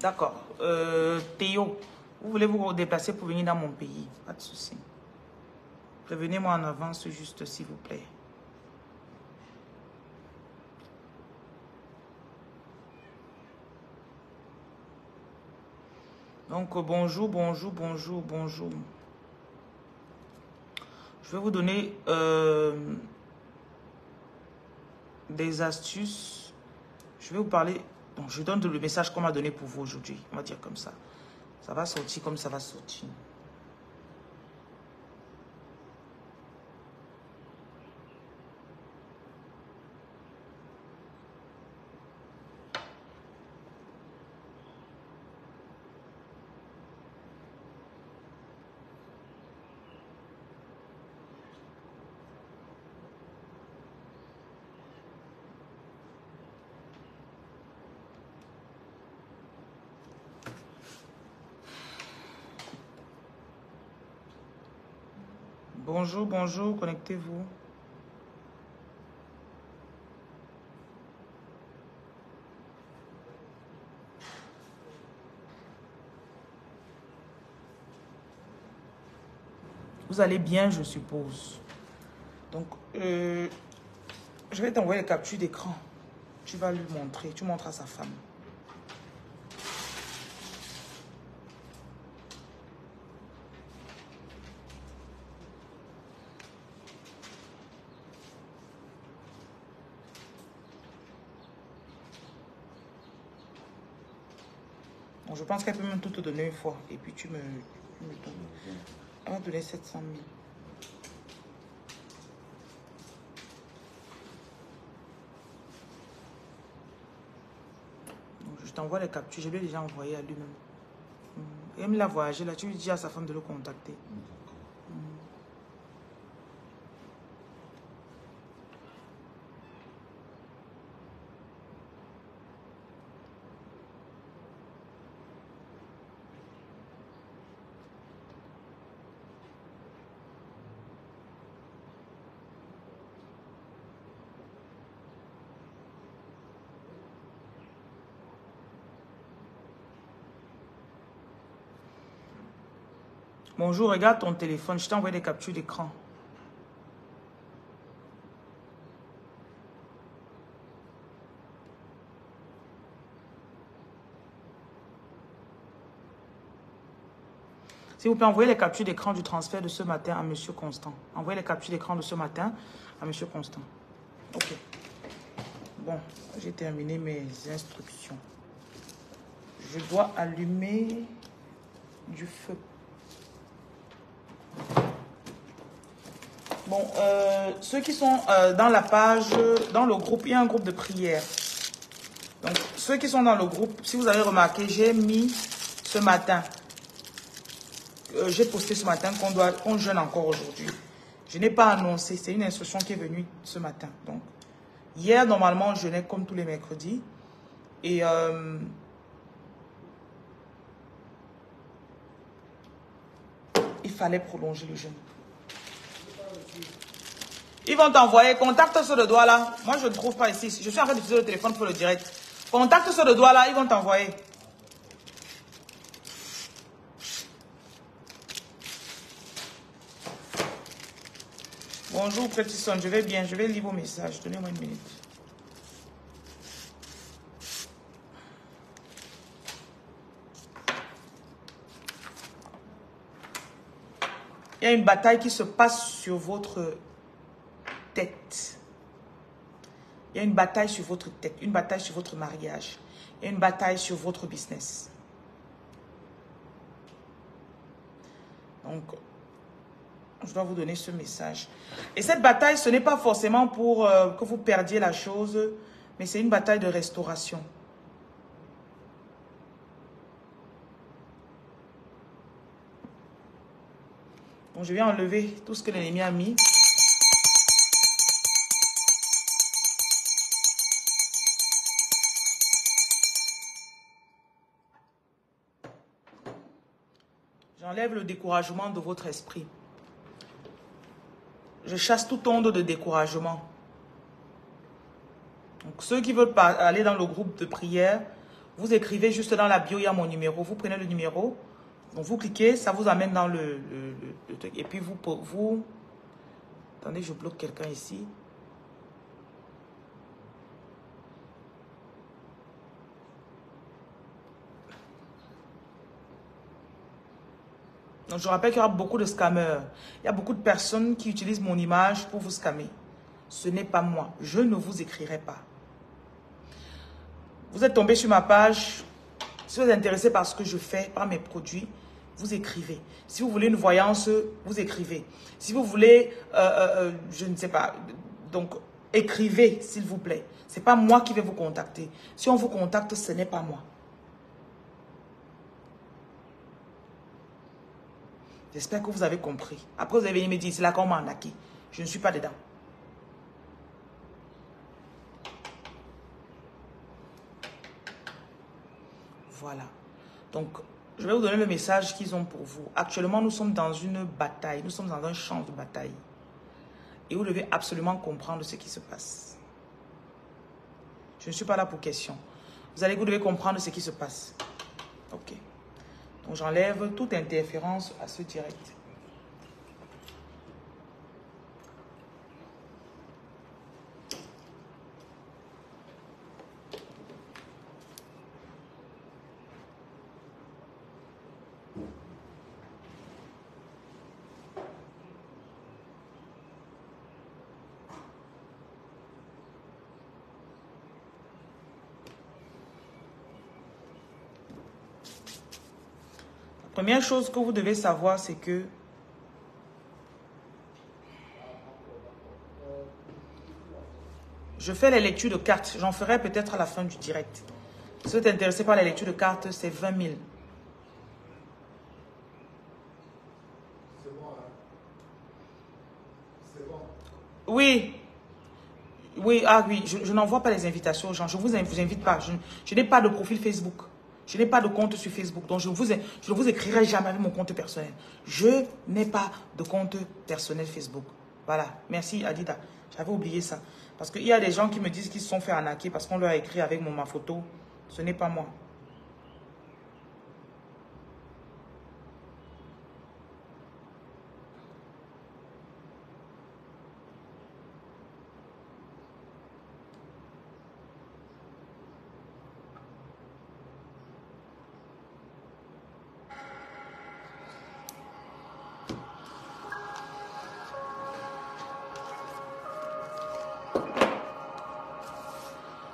D'accord. Théo, vous voulez vous déplacer pour venir dans mon pays? Pas de souci. Prévenez-moi en avance, juste s'il vous plaît. Donc, bonjour, bonjour, bonjour, bonjour. Je vais vous donner des astuces. Je vais vous parler. Donc, je donne le message qu'on m'a donné pour vous aujourd'hui. On va dire comme ça. Ça va sortir comme ça va sortir. Bonjour, bonjour, connectez-vous. Vous allez bien, je suppose. Donc, je vais t'envoyer les captures d'écran. Tu vas lui montrer, tu montres à sa femme. Donc, je pense qu'elle peut même tout te donner une fois. Et puis tu me donnes. Elle va donner 700 000. Donc, je t'envoie les captures. Je lui ai déjà envoyé à lui-même. Et elle me l'a voyagé là. Tu lui dis à sa femme de le contacter. Bonjour, regarde ton téléphone. Je t'ai envoyé des captures d'écran. S'il vous plaît, envoyez les captures d'écran du transfert de ce matin à Monsieur Constant. Envoyez les captures d'écran de ce matin à Monsieur Constant. Ok. Bon, j'ai terminé mes instructions. Je dois allumer du feu. Bon, ceux qui sont dans la page, dans le groupe, il y a un groupe de prière. Donc, ceux qui sont dans le groupe, si vous avez remarqué, j'ai mis ce matin, j'ai posté ce matin qu'on jeûne encore aujourd'hui. Je n'ai pas annoncé, c'est une instruction qui est venue ce matin. Donc, hier, normalement, je jeûnais comme tous les mercredis. Et il fallait prolonger le jeûne. Ils vont t'envoyer, contacte sur le doigt là. Moi, je ne trouve pas ici. Je suis en train d'utiliser le téléphone pour le direct. Contacte sur le doigt là, ils vont t'envoyer. Bonjour, petit son, je vais bien. Je vais lire vos messages. Donnez-moi une minute. Il y a une bataille qui se passe sur votre tête. Il y a une bataille sur votre tête, une bataille sur votre mariage. Il y a une bataille sur votre business. Donc, je dois vous donner ce message. Et cette bataille, ce n'est pas forcément pour que vous perdiez la chose, mais c'est une bataille de restauration. Donc, je viens enlever tout ce que l'ennemi a mis. J'enlève le découragement de votre esprit. Je chasse toute onde de découragement. Donc, ceux qui veulent aller dans le groupe de prière, Vous écrivez juste dans la bio, il y a mon numéro. Vous prenez le numéro, donc vous cliquez, ça vous amène dans le truc. Et puis vous... Attendez, je bloque quelqu'un ici. Donc je rappelle qu'il y aura beaucoup de scammers. Il y a beaucoup de personnes qui utilisent mon image pour vous scammer. Ce n'est pas moi. Je ne vous écrirai pas. Vous êtes tombé sur ma page. Si vous êtes intéressé par ce que je fais, par mes produits, vous écrivez. Si vous voulez une voyance, vous écrivez. Si vous voulez, je ne sais pas, donc écrivez s'il vous plaît. Ce n'est pas moi qui vais vous contacter. Si on vous contacte, ce n'est pas moi. J'espère que vous avez compris. Après, vous allez venir me dire, c'est là qu'on m'a arnaqué. Je ne suis pas dedans. Voilà. Donc, je vais vous donner le message qu'ils ont pour vous. Actuellement, nous sommes dans une bataille. Nous sommes dans un champ de bataille. Et vous devez absolument comprendre ce qui se passe. Je ne suis pas là pour question. Vous devez comprendre ce qui se passe. Ok. Donc, j'enlève toute interférence à ce direct. Première chose que vous devez savoir, c'est que je fais les lectures de cartes. J'en ferai peut-être à la fin du direct. Si vous êtes intéressé par les lectures de cartes, c'est 20 000. C'est bon, hein? C'est bon. Oui. Oui, ah oui, je n'envoie pas les invitations aux gens. Je ne vous invite pas. Je n'ai pas de profil Facebook. Je n'ai pas de compte sur Facebook. Donc, je ne vous écrirai jamais avec mon compte personnel. Je n'ai pas de compte personnel Facebook. Voilà. Merci, Adida. J'avais oublié ça. Parce qu'il y a des gens qui me disent qu'ils se sont fait arnaquer parce qu'on leur a écrit avec ma photo. Ce n'est pas moi.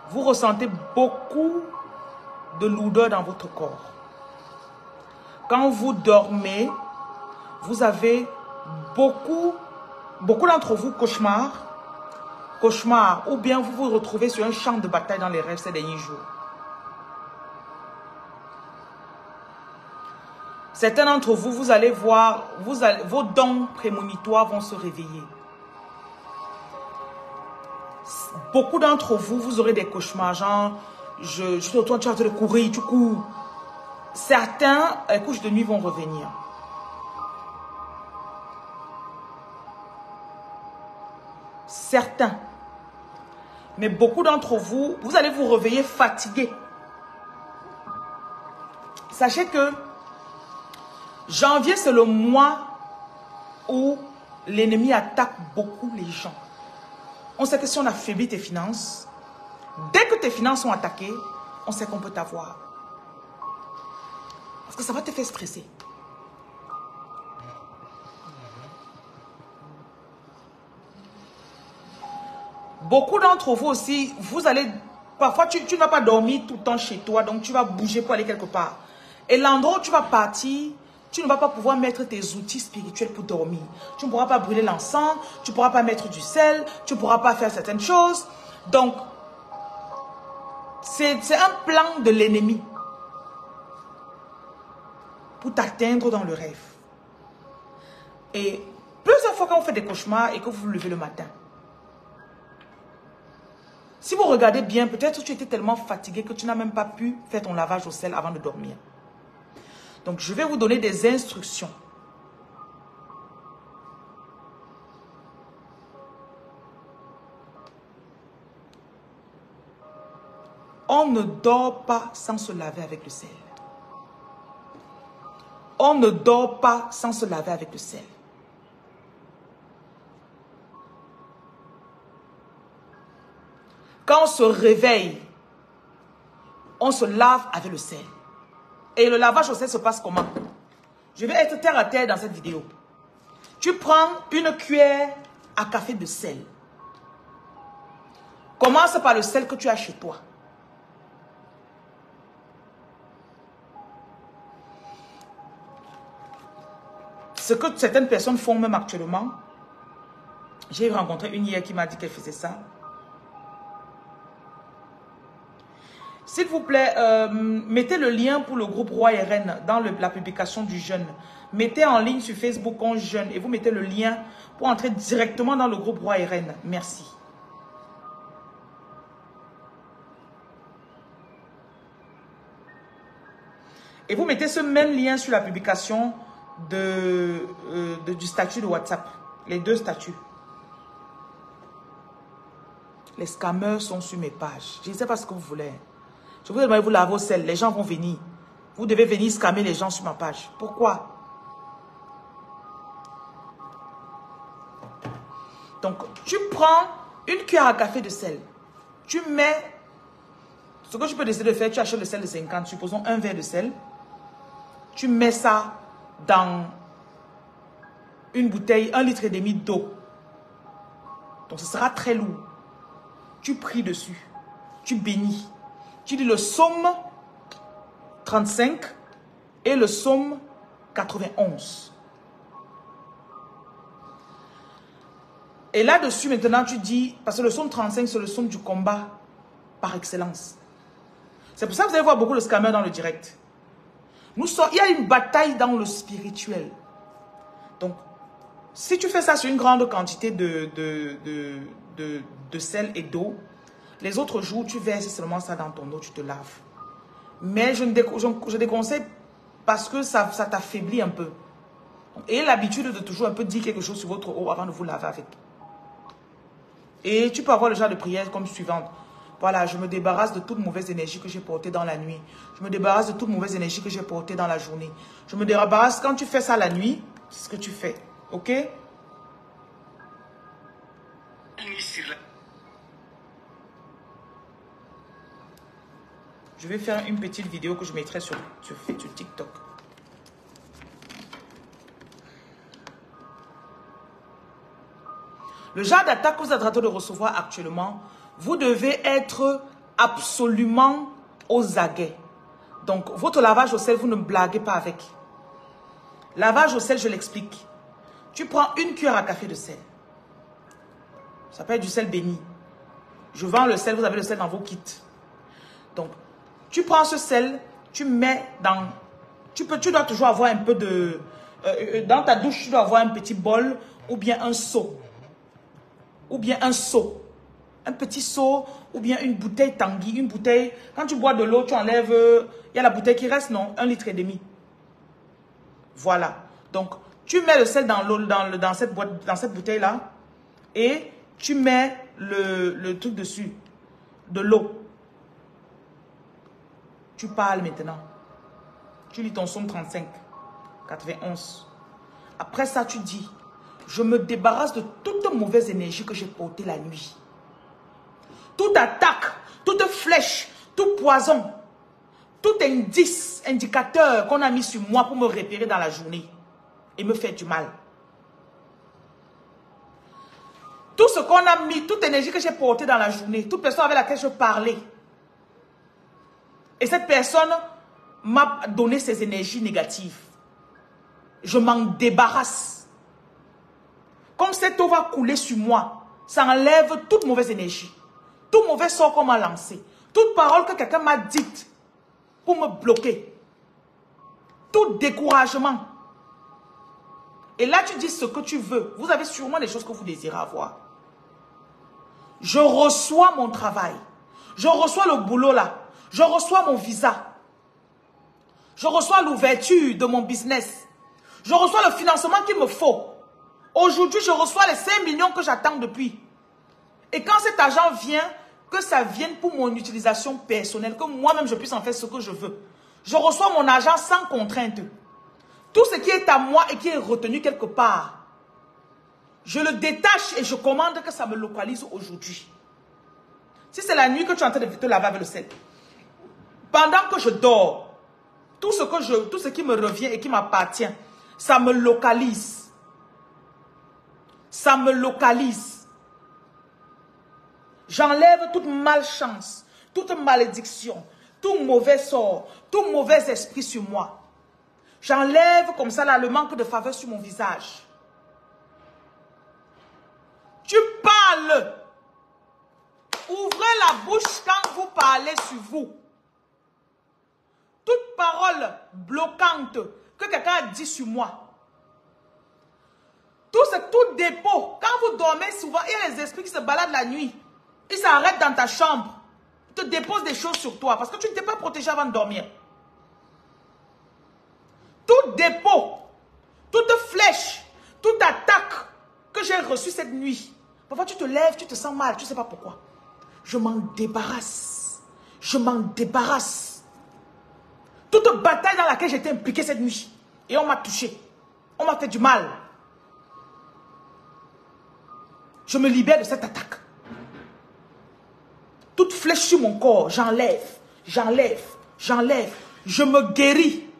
Vous ressentez beaucoup de lourdeur dans votre corps. Quand vous dormez, vous avez beaucoup d'entre vous cauchemars, ou bien vous vous retrouvez sur un champ de bataille dans les rêves ces derniers jours. Certains d'entre vous, vous allez voir, vos dons prémonitoires vont se réveiller. Beaucoup d'entre vous, vous aurez des cauchemars, genre, je suis autour, tu vas te courir, tu cours. Certains, les couches de nuit vont revenir. Certains. Mais beaucoup d'entre vous, vous allez vous réveiller fatigué. Sachez que janvier, c'est le mois où l'ennemi attaque beaucoup les gens. On sait que si on affaiblit tes finances, dès que tes finances sont attaquées, on sait qu'on peut t'avoir. Parce que ça va te faire stresser. Beaucoup d'entre vous aussi, vous allez... Parfois, tu ne vas pas dormir tout le temps chez toi, donc tu vas bouger pour aller quelque part. Et l'endroit où tu vas partir, tu ne vas pas pouvoir mettre tes outils spirituels pour dormir. Tu ne pourras pas brûler l'encens, tu ne pourras pas mettre du sel, tu ne pourras pas faire certaines choses. Donc, c'est un plan de l'ennemi pour t'atteindre dans le rêve. Et plusieurs fois quand vous faites des cauchemars et que vous vous levez le matin, si vous regardez bien, peut-être que tu étais tellement fatigué que tu n'as même pas pu faire ton lavage au sel avant de dormir. Donc, je vais vous donner des instructions. On ne dort pas sans se laver avec le sel. On ne dort pas sans se laver avec le sel. Quand on se réveille, on se lave avec le sel. Et le lavage au sel se passe comment? Je vais être terre à terre dans cette vidéo. Tu prends une cuillère à café de sel. Commence par le sel que tu as chez toi. Ce que certaines personnes font même actuellement. J'ai rencontré une hier qui m'a dit qu'elle faisait ça. S'il vous plaît, mettez le lien pour le groupe Roi et Reine dans la publication du jeûne. Mettez en ligne sur Facebook on jeûne et vous mettez le lien pour entrer directement dans le groupe Roi et Reine. Merci. Et vous mettez ce même lien sur la publication du statut de WhatsApp. Les deux statuts. Les scammers sont sur mes pages. Je ne sais pas ce que vous voulez. Je vous demande de vous laver au sel. Les gens vont venir. Vous devez venir scammer les gens sur ma page. Pourquoi? Donc, tu prends une cuillère à café de sel. Tu mets... Ce que tu peux décider de faire, tu achètes le sel de 50. Supposons un verre de sel. Tu mets ça dans une bouteille, 1,5 litre d'eau. Donc, ce sera très lourd. Tu pries dessus. Tu bénis. Tu dis le psaume 35 et le psaume 91. Et là-dessus, maintenant, tu dis, parce que le psaume 35, c'est le psaume du combat par excellence. C'est pour ça que vous allez voir beaucoup de scammers dans le direct. Il y a une bataille dans le spirituel. Donc, si tu fais ça sur une grande quantité de sel et d'eau, les autres jours, tu verses seulement ça dans ton eau, tu te laves. Mais je déconseille parce que ça t'affaiblit un peu. Ayez l'habitude de toujours un peu dire quelque chose sur votre eau avant de vous laver avec. Et tu peux avoir le genre de prière comme suivante. Voilà, je me débarrasse de toute mauvaise énergie que j'ai portée dans la nuit. Je me débarrasse de toute mauvaise énergie que j'ai portée dans la journée. Je me débarrasse, quand tu fais ça la nuit, c'est ce que tu fais. Ok? Je vais faire une petite vidéo que je mettrai sur TikTok. Le genre d'attaque que vous êtes en train de recevoir actuellement, vous devez être absolument aux aguets. Donc, votre lavage au sel, vous ne blaguez pas avec. Lavage au sel, je l'explique. Tu prends une cuillère à café de sel. Ça peut être du sel béni. Je vends le sel, vous avez le sel dans vos kits. Donc, tu prends ce sel, tu mets dans... Tu dois toujours avoir un peu de... dans ta douche, tu dois avoir un petit bol ou bien un seau. Ou bien un seau. Un petit seau ou bien une bouteille Tanguy. Une bouteille... Quand tu bois de l'eau, tu enlèves... Il y a la bouteille qui reste, non? 1,5 litre. Voilà. Donc, tu mets le sel dans l'eau, dans cette bouteille-là. Et tu mets le truc dessus. De l'eau. Tu parles maintenant. Tu lis ton psaume 35, 91. Après ça, tu dis, je me débarrasse de toute mauvaise énergie que j'ai portée la nuit. Toute attaque, toute flèche, tout poison, tout indicateur qu'on a mis sur moi pour me repérer dans la journée et me faire du mal. Tout ce qu'on a mis, toute énergie que j'ai portée dans la journée, toute personne avec laquelle je parlais, et cette personne m'a donné ses énergies négatives. Je m'en débarrasse. Comme cette eau va couler sur moi, ça enlève toute mauvaise énergie. Tout mauvais sort qu'on m'a lancé. Toute parole que quelqu'un m'a dite pour me bloquer. Tout découragement. Et là, tu dis ce que tu veux. Vous avez sûrement des choses que vous désirez avoir. Je reçois mon travail. Je reçois le boulot là. Je reçois mon visa. Je reçois l'ouverture de mon business. Je reçois le financement qu'il me faut. Aujourd'hui, je reçois les 5 millions que j'attends depuis. Et quand cet argent vient, que ça vienne pour mon utilisation personnelle, que moi-même je puisse en faire ce que je veux. Je reçois mon argent sans contrainte. Tout ce qui est à moi et qui est retenu quelque part, je le détache et je commande que ça me localise aujourd'hui. Si c'est la nuit que tu es en train de te laver avec le sel, pendant que je dors, tout ce qui me revient et qui m'appartient, ça me localise. Ça me localise. J'enlève toute malchance, toute malédiction, tout mauvais sort, tout mauvais esprit sur moi. J'enlève comme ça là le manque de faveur sur mon visage. Tu parles. Ouvrez la bouche quand vous parlez sur vous. Toute parole bloquante que quelqu'un a dit sur moi. Tout dépôt. Quand vous dormez souvent, il y a les esprits qui se baladent la nuit. Ils s'arrêtent dans ta chambre. Ils te déposent des choses sur toi parce que tu ne t'es pas protégé avant de dormir. Tout dépôt, toute flèche, toute attaque que j'ai reçue cette nuit. Parfois tu te lèves, tu te sens mal, tu ne sais pas pourquoi. Je m'en débarrasse. Je m'en débarrasse. Toute bataille dans laquelle j'étais impliquée cette nuit. Et on m'a touché. On m'a fait du mal. Je me libère de cette attaque. Toute flèche sur mon corps, j'enlève, j'enlève, j'enlève. Je me guéris.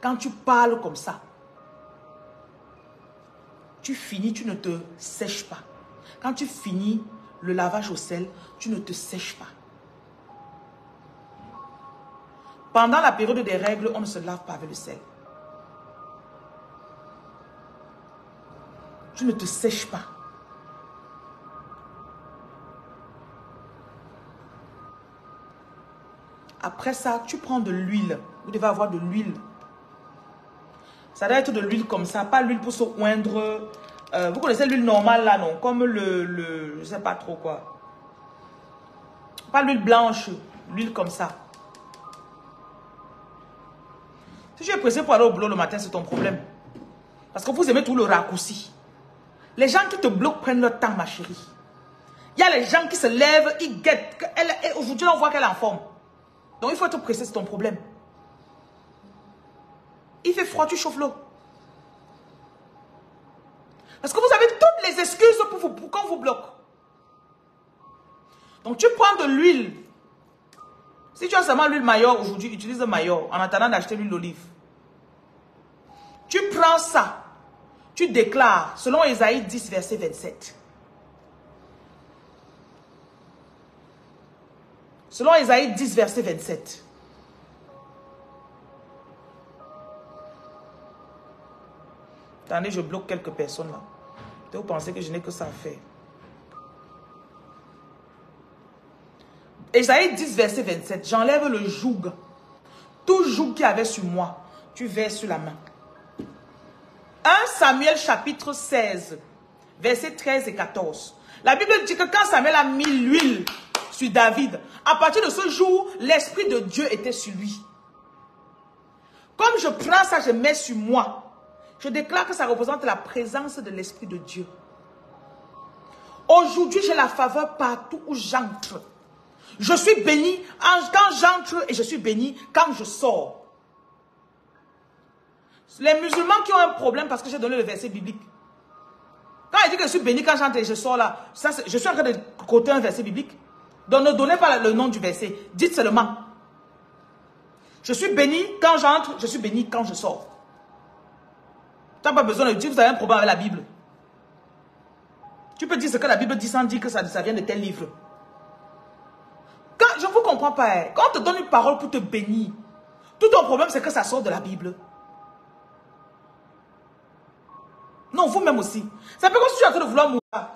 Quand tu parles comme ça, tu finis, tu ne te sèches pas. Quand tu finis le lavage au sel, tu ne te sèches pas. Pendant la période des règles, on ne se lave pas avec le sel. Tu ne te sèches pas. Après ça, tu prends de l'huile. Vous devez avoir de l'huile. Ça doit être de l'huile comme ça, pas l'huile pour se oindre. Vous connaissez l'huile normale là, non? Comme je sais pas trop quoi. Pas l'huile blanche, l'huile comme ça. Si tu es pressé pour aller au boulot le matin, c'est ton problème. Parce que vous aimez tout le raccourci. Les gens qui te bloquent prennent leur temps, ma chérie. Il y a les gens qui se lèvent, ils guettent. Aujourd'hui, on voit qu'elle est en forme. Donc, il faut être pressé, c'est ton problème. Il fait froid, tu chauffes l'eau. Parce que vous avez toutes les excuses pour qu'on vous bloque. Donc, tu prends de l'huile. Si tu as seulement l'huile Mayor aujourd'hui, utilise le Mayor en attendant d'acheter l'huile d'olive. Tu prends ça. Tu déclares, selon Ésaïe 10, verset 27. Selon Ésaïe 10, verset 27. Attendez, je bloque quelques personnes là. Vous pensez que je n'ai que ça à faire. Ésaïe 10, verset 27. J'enlève le joug. Tout joug qu'il y avait sur moi, tu verses sur la main. 1 Samuel chapitre 16, verset 13 et 14. La Bible dit que quand Samuel a mis l'huile sur David, à partir de ce jour, l'Esprit de Dieu était sur lui. Comme je prends ça, je mets sur moi. Je déclare que ça représente la présence de l'Esprit de Dieu. Aujourd'hui, j'ai la faveur partout où j'entre. Je suis béni quand j'entre et je suis béni quand je sors. Les musulmans qui ont un problème parce que j'ai donné le verset biblique. Quand il dit que je suis béni quand j'entre et je sors là, ça, je suis en train de quoter un verset biblique. Donc ne donnez pas le nom du verset. Dites seulement. Je suis béni quand j'entre, je suis béni quand je sors. Tu n'as pas besoin de dire que vous avez un problème avec la Bible. Tu peux dire ce que la Bible dit sans dire que ça vient de tel livre. Je ne vous comprends pas. Hein. Quand on te donne une parole pour te bénir, tout ton problème c'est que ça sort de la Bible. Non, vous-même aussi. C'est un peu comme si tu es en train de vouloir mourir.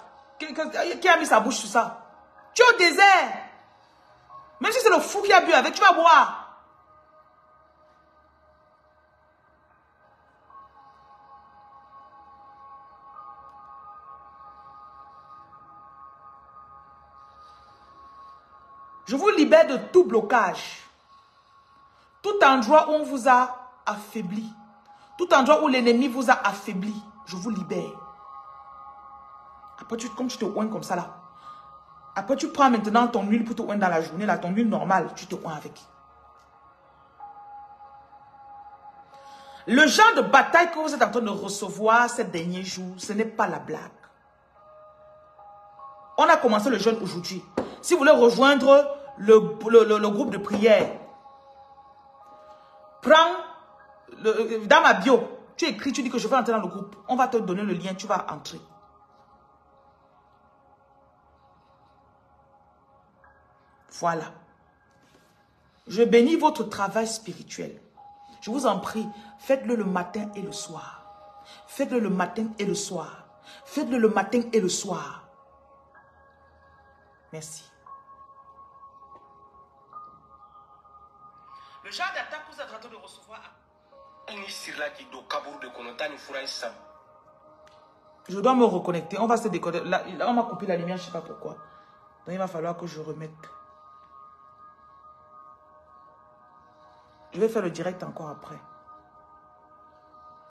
Qui a mis sa bouche sur ça? Tu es au désert. Même si c'est le fou qui a bu avec, tu vas boire. Je vous libère de tout blocage. Tout endroit où on vous a affaibli. Tout endroit où l'ennemi vous a affaibli. je vous libère. Après, comme tu te oins comme ça là. Après, tu prends maintenant ton huile pour te oindre dans la journée, là, ton huile normale, tu te oins avec. Le genre de bataille que vous êtes en train de recevoir ces derniers jours, ce n'est pas la blague. On a commencé le jeûne aujourd'hui. Si vous voulez rejoindre le groupe de prière, prends dans ma bio, tu écris, tu dis que je veux entrer dans le groupe. On va te donner le lien, tu vas entrer. Voilà. Je bénis votre travail spirituel. Je vous en prie, faites-le le matin et le soir. Faites-le le matin et le soir. Faites-le le matin et le soir. Merci. Le genre d'attaque que vous êtes en train de recevoir. Je dois me reconnecter. On va se décoder. Là, on m'a coupé la lumière, je ne sais pas pourquoi. Donc il va falloir que je remette. Je vais faire le direct encore après.